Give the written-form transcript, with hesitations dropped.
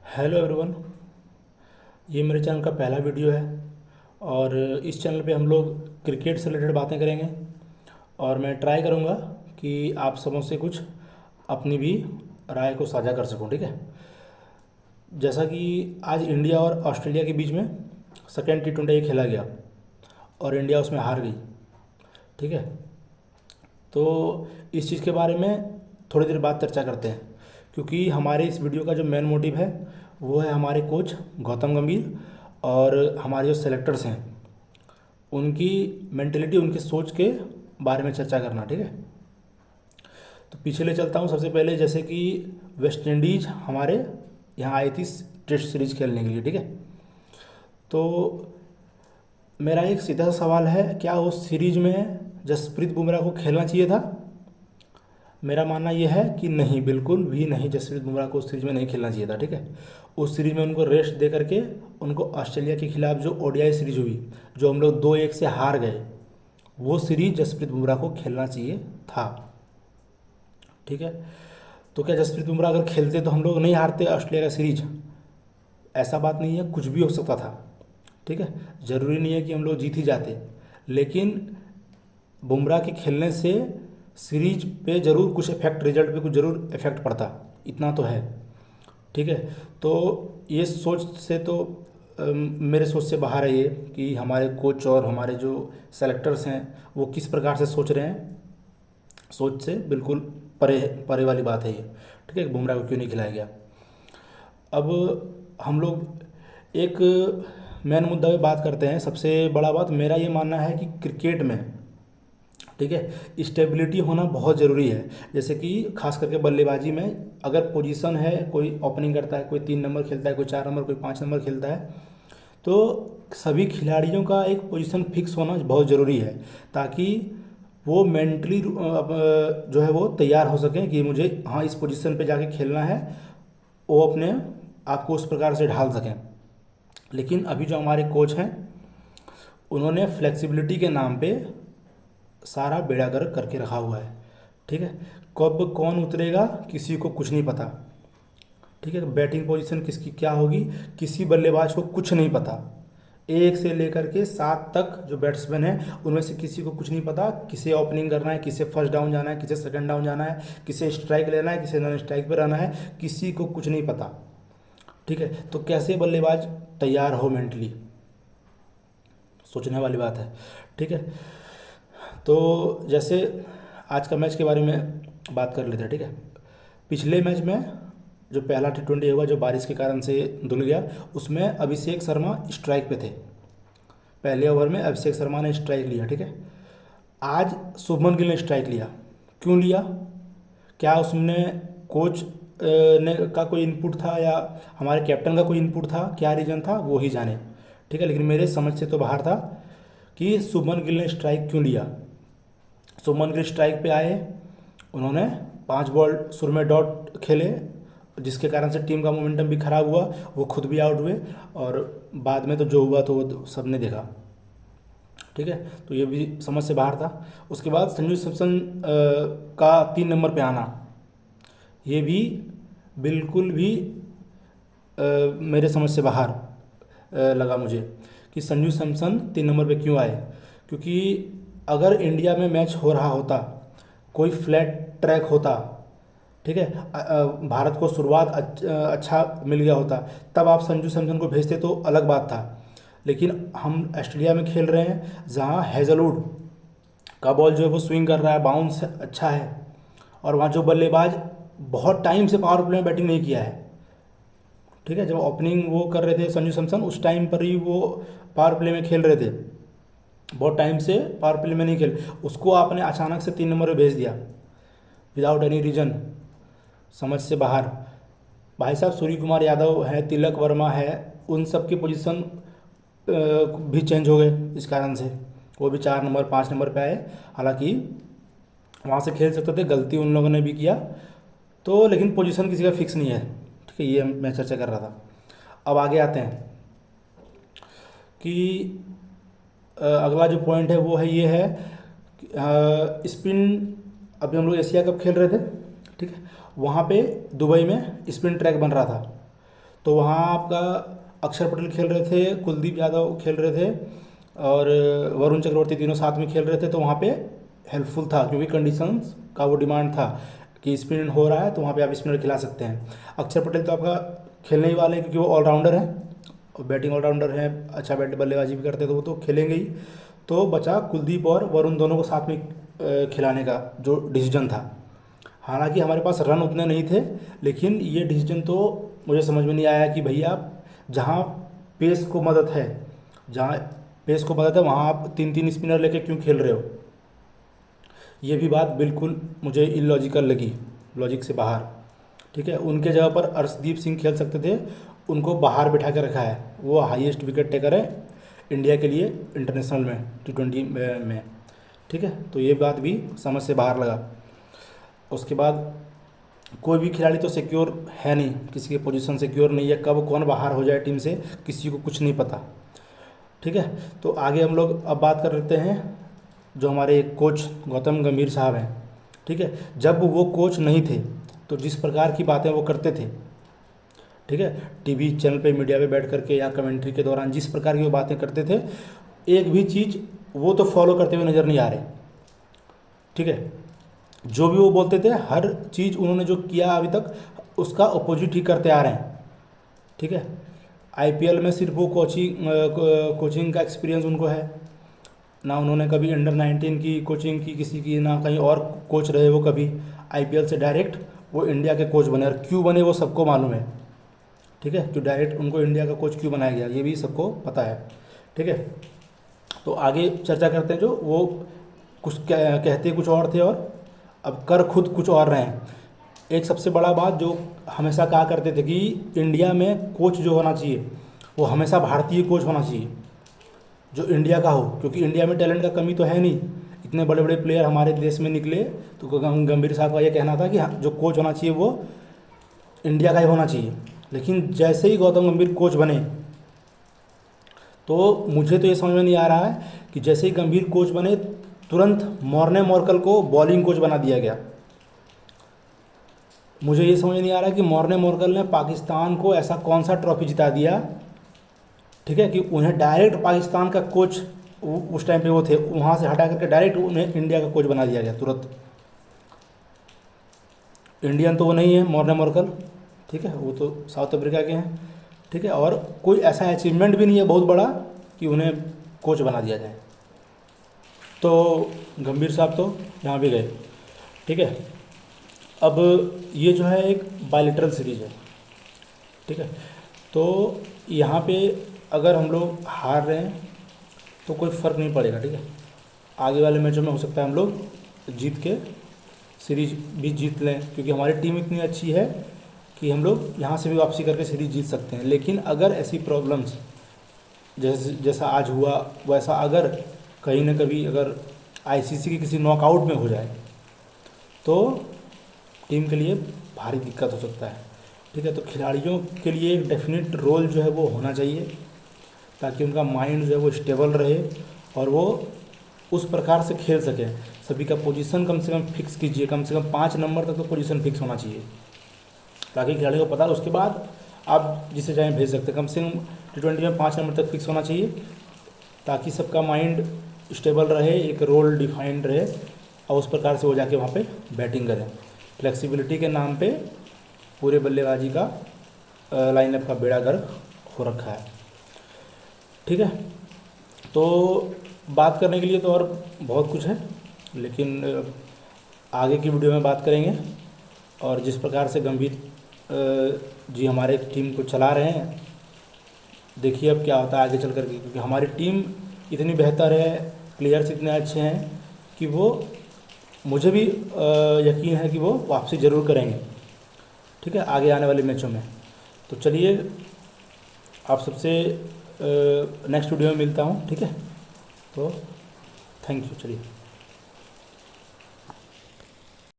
Hello everyone. ये मेरे channel का पहला वीडियो है और इस चैनल पे हम लोग क्रिकेट से रिलेटेड बातें करेंगे और मैं ट्राई करूँगा कि आप सबों से कुछ अपनी भी राय को साझा कर सकूँ। ठीक है। जैसा कि आज इंडिया और ऑस्ट्रेलिया के बीच में सेकेंड T20 खेला गया और इंडिया उसमें हार गई। ठीक है। तो इस चीज़ के बारे में थोड़ी देर बाद चर्चा करते हैं, क्योंकि हमारे इस वीडियो का जो मेन मोटिव है वो है हमारे कोच गौतम गंभीर और हमारे जो सेलेक्टर्स हैं उनकी मेंटेलिटी, उनकी सोच के बारे में चर्चा करना। ठीक है। तो पीछे ले चलता हूँ। सबसे पहले जैसे कि वेस्ट इंडीज़ हमारे यहाँ आई थी टेस्ट सीरीज खेलने के लिए। ठीक है। तो मेरा एक सीधा सा सवाल है, क्या उस सीरीज में जसप्रीत बुमराह को खेलना चाहिए था? मेरा मानना यह है कि नहीं, बिल्कुल भी नहीं। जसप्रीत बुमराह को उस सीरीज में नहीं खेलना चाहिए था। ठीक है। उस सीरीज में उनको रेस्ट दे करके उनको ऑस्ट्रेलिया के खिलाफ जो ओडीआई सीरीज हुई, जो हम लोग 2-1 से हार गए, वो सीरीज जसप्रीत बुमराह को खेलना चाहिए था। ठीक है। तो क्या जसप्रीत बुमराह अगर खेलते तो हम लोग नहीं हारते ऑस्ट्रेलिया का सीरीज? ऐसा बात नहीं है, कुछ भी हो सकता था। ठीक है। ज़रूरी नहीं है कि हम लोग जीत ही जाते, लेकिन बुमराह के खेलने से सीरीज पे ज़रूर कुछ इफेक्ट, रिजल्ट पे कुछ ज़रूर इफेक्ट पड़ता, इतना तो है। ठीक है। तो ये सोच से तो मेरे सोच से बाहर है ये कि हमारे कोच और हमारे जो सेलेक्टर्स हैं वो किस प्रकार से सोच रहे हैं। सोच से बिल्कुल परे परे वाली बात है ये। ठीक है। बुमराह को क्यों नहीं खिलाया गया? अब हम लोग एक मेन मुद्दा पे बात करते हैं। सबसे बड़ा बात मेरा ये मानना है कि क्रिकेट में, ठीक है, स्टेबिलिटी होना बहुत ज़रूरी है। जैसे कि खास करके बल्लेबाजी में अगर पोजीशन है, कोई ओपनिंग करता है, कोई 3 नंबर खेलता है, कोई 4 नंबर, कोई 5 नंबर खेलता है, तो सभी खिलाड़ियों का एक पोजीशन फिक्स होना बहुत ज़रूरी है, ताकि वो मेंटली जो है वो तैयार हो सकें कि मुझे हाँ इस पोजीशन पे जाके खेलना है, वो अपने आप को उस प्रकार से ढाल सकें। लेकिन अभी जो हमारे कोच हैं उन्होंने फ्लेक्सिबिलिटी के नाम पे सारा बेड़ा गर्क करके रखा हुआ है। ठीक है। कब कौन उतरेगा किसी को कुछ नहीं पता। ठीक है। बैटिंग पोजीशन किसकी क्या होगी किसी बल्लेबाज को कुछ नहीं पता। 1 से लेकर के 7 तक जो बैट्समैन हैं उनमें से किसी को कुछ नहीं पता, किसे ओपनिंग करना है, किसे फर्स्ट डाउन जाना है, किसे सेकंड डाउन जाना है, किसे स्ट्राइक लेना है, किसे नॉन स्ट्राइक पे रहना है, किसी को कुछ नहीं पता। ठीक है। तो कैसे बल्लेबाज तैयार हो मेंटली, सोचने वाली बात है। ठीक है। तो जैसे आज का मैच के बारे में बात कर लेते हैं। ठीक है। पिछले मैच में जो पहला T20 हुआ, जो बारिश के कारण से धुल गया, उसमें अभिषेक शर्मा स्ट्राइक पे थे। पहले ओवर में अभिषेक शर्मा ने स्ट्राइक लिया। ठीक है। आज शुभमन गिल ने स्ट्राइक लिया। क्यों लिया? क्या उसमें कोच ने का कोई इनपुट था या हमारे कैप्टन का कोई इनपुट था? क्या रीज़न था वो ही जाने। ठीक है। लेकिन मेरे समझ से तो बाहर था कि शुभमन गिल ने स्ट्राइक क्यों लिया। शुभमन गिल स्ट्राइक पे आए, उन्होंने 5 बॉल शुरू में डॉट खेले, जिसके कारण से टीम का मोमेंटम भी खराब हुआ, वो खुद भी आउट हुए और बाद में तो जो हुआ तो वो सबने देखा। ठीक है। तो ये भी समझ से बाहर था। उसके बाद संजू सैमसन का 3 नंबर पे आना, ये भी बिल्कुल भी मेरे समझ से बाहर लगा मुझे कि संजू सैमसन 3 नंबर पे क्यों आए। क्योंकि अगर इंडिया में मैच हो रहा होता, कोई फ्लैट ट्रैक होता, ठीक है, भारत को शुरुआत अच्छा मिल गया होता, तब आप संजू सैमसन को भेजते तो अलग बात था। लेकिन हम ऑस्ट्रेलिया में खेल रहे हैं जहाँ हैज़लवुड का बॉल जो है वो स्विंग कर रहा है, बाउंस अच्छा है, और वहाँ जो बल्लेबाज बहुत टाइम से पावर प्ले में बैटिंग नहीं किया है। ठीक है। जब ओपनिंग वो कर रहे थे संजू सैमसन, उस टाइम पर ही वो पावर प्ले में खेल रहे थे, बहुत टाइम से पावर प्ले में नहीं खेल, उसको आपने अचानक से 3 नंबर पे भेज दिया विदाउट एनी रीज़न, समझ से बाहर। भाई साहब सूर्य कुमार यादव है, तिलक वर्मा है, उन सब की पोजीशन भी चेंज हो गए इस कारण से, वो भी 4 नंबर 5 नंबर पे आए। हालांकि वहाँ से खेल सकते थे, गलती उन लोगों ने भी किया तो, लेकिन पोजीशन किसी का फिक्स नहीं है। ठीक है। ये मैं चर्चा कर रहा था। अब आगे आते हैं कि अगला जो पॉइंट है वो है, ये है स्पिन। अभी हम लोग एशिया कप खेल रहे थे, ठीक है, वहाँ पे दुबई में स्पिन ट्रैक बन रहा था। तो वहाँ आपका अक्षर पटेल खेल रहे थे, कुलदीप यादव खेल रहे थे और वरुण चक्रवर्ती, तीनों साथ में खेल रहे थे। तो वहाँ पे हेल्पफुल था क्योंकि कंडीशंस का वो डिमांड था कि स्पिन हो रहा है तो वहाँ पे आप स्पिनर खिला सकते हैं। अक्षर पटेल तो आपका खेलने ही वाले हैं क्योंकि वो ऑलराउंडर हैं, बैटिंग ऑलराउंडर हैं, अच्छा बल्लेबाजी भी करते हैं, तो वो तो खेलेंगे ही। तो बचा कुलदीप और वरुण दोनों को साथ में खिलाने का जो डिसीजन था। हालांकि हमारे पास रन उतने नहीं थे, लेकिन ये डिसीजन तो मुझे समझ में नहीं आया कि भैया जहाँ पेस को मदद है, जहाँ पेस को मदद है वहाँ आप तीन तीन स्पिनर लेके क्यों खेल रहे हो। ये भी बात बिल्कुल मुझे इलॉजिकल लगी, लॉजिक से बाहर। ठीक है, उनके जगह पर अर्शदीप सिंह खेल सकते थे, उनको बाहर बिठा के रखा है। वो हाईएस्ट विकेट टेकर है इंडिया के लिए इंटरनेशनल में, T20 में। ठीक है, तो ये बात भी समझ से बाहर लगा। उसके बाद कोई भी खिलाड़ी तो सिक्योर है नहीं, किसी की पोजीशन सिक्योर नहीं है, कब कौन बाहर हो जाए टीम से किसी को कुछ नहीं पता। ठीक है, तो आगे हम लोग अब बात कर लेते हैं जो हमारे कोच गौतम गंभीर साहब हैं। ठीक है, जब वो कोच नहीं थे तो जिस प्रकार की बातें वो करते थे, ठीक है, टीवी चैनल पे मीडिया पे बैठ करके या कमेंट्री के दौरान जिस प्रकार की वो बातें करते थे, एक भी चीज़ वो तो फॉलो करते हुए नज़र नहीं आ रहे। ठीक है, जो भी वो बोलते थे हर चीज़ उन्होंने जो किया अभी तक उसका अपोजिट ही करते आ रहे हैं। ठीक है, आईपीएल में सिर्फ वो कोचिंग का एक्सपीरियंस उनको है, ना उन्होंने कभी अंडर 19 की कोचिंग की किसी की, ना कहीं और कोच रहे वो कभी। आईपीएल से डायरेक्ट वो इंडिया के कोच बने, और क्यों बने वो सबको मालूम है। ठीक है, तो डायरेक्ट उनको इंडिया का कोच क्यों बनाया गया ये भी सबको पता है। ठीक है, तो आगे चर्चा करते हैं। जो वो कुछ कहते कुछ और थे और अब कर खुद कुछ और रहे हैं। एक सबसे बड़ा बात जो हमेशा कहा करते थे कि इंडिया में कोच जो होना चाहिए वो हमेशा भारतीय कोच होना चाहिए जो इंडिया का हो, क्योंकि इंडिया में टैलेंट का कमी तो है नहीं, इतने बड़े बड़े प्लेयर हमारे देश में निकले। तो गंभीर साहब का ये कहना था कि जो कोच होना चाहिए वो इंडिया का ही होना चाहिए। लेकिन जैसे ही गौतम गंभीर कोच बने तो मुझे तो ये समझ में नहीं आ रहा है कि जैसे ही गंभीर कोच बने तुरंत मॉर्ने मॉर्कल को बॉलिंग कोच बना दिया गया। मुझे ये समझ नहीं आ रहा है कि मॉर्ने मॉर्कल ने पाकिस्तान को ऐसा कौन सा ट्रॉफी जिता दिया, ठीक है, कि उन्हें डायरेक्ट पाकिस्तान का कोच उस टाइम पे वो थे वहाँ से हटा करके डायरेक्ट उन्हें इंडिया का कोच बना दिया गया तुरंत। इंडियन तो वो नहीं है मॉर्ने मॉर्कल, ठीक है, वो तो साउथ अफ्रीका के हैं। ठीक है, और कोई ऐसा अचीवमेंट भी नहीं है बहुत बड़ा कि उन्हें कोच बना दिया जाए। तो गंभीर साहब तो यहाँ भी गए। ठीक है, अब ये जो है एक बायलिटरल सीरीज है। ठीक है, तो यहाँ पे अगर हम लोग हार रहे हैं तो कोई फ़र्क नहीं पड़ेगा। ठीक है, आगे वाले मैचों में हो सकता है हम लोग जीत के सीरीज भी जीत लें, क्योंकि हमारी टीम इतनी अच्छी है कि हम लोग यहाँ से भी वापसी करके सीरीज जीत सकते हैं। लेकिन अगर ऐसी प्रॉब्लम्स जैसा आज हुआ वैसा अगर कहीं ना कभी अगर आईसीसी की किसी नॉकआउट में हो जाए तो टीम के लिए भारी दिक्कत हो सकता है। ठीक है, तो खिलाड़ियों के लिए एक डेफिनेट रोल जो है वो होना चाहिए ताकि उनका माइंड जो है वो स्टेबल रहे और वो उस प्रकार से खेल सकें। सभी का पोजीशन कम से कम फिक्स कीजिए, कम से कम 5 नंबर तक तो पोजीशन फिक्स होना चाहिए ताकि खिलाड़ी को पता, उसके बाद आप जिसे चाहें भेज सकते हैं। कम से कम T20 में 5 नंबर तक फिक्स होना चाहिए ताकि सबका माइंड स्टेबल रहे, एक रोल डिफाइंड रहे और उस प्रकार से वो जाके वहाँ पे बैटिंग करें। फ्लेक्सिबिलिटी के नाम पे पूरे बल्लेबाजी का लाइनअप का बेड़ा गर्क हो रखा है। ठीक है, तो बात करने के लिए तो और बहुत कुछ है, लेकिन आगे की वीडियो में बात करेंगे। और जिस प्रकार से गंभीर जी हमारे टीम को चला रहे हैं, देखिए अब क्या होता है आगे चल करके, क्योंकि हमारी टीम इतनी बेहतर है, प्लेयर्स इतने अच्छे हैं कि वो मुझे भी यकीन है कि वो वापसी ज़रूर करेंगे। ठीक है, आगे आने वाले मैचों में। तो चलिए आप सबसे नेक्स्ट वीडियो में मिलता हूँ। ठीक है, तो थैंक यू। चलिए।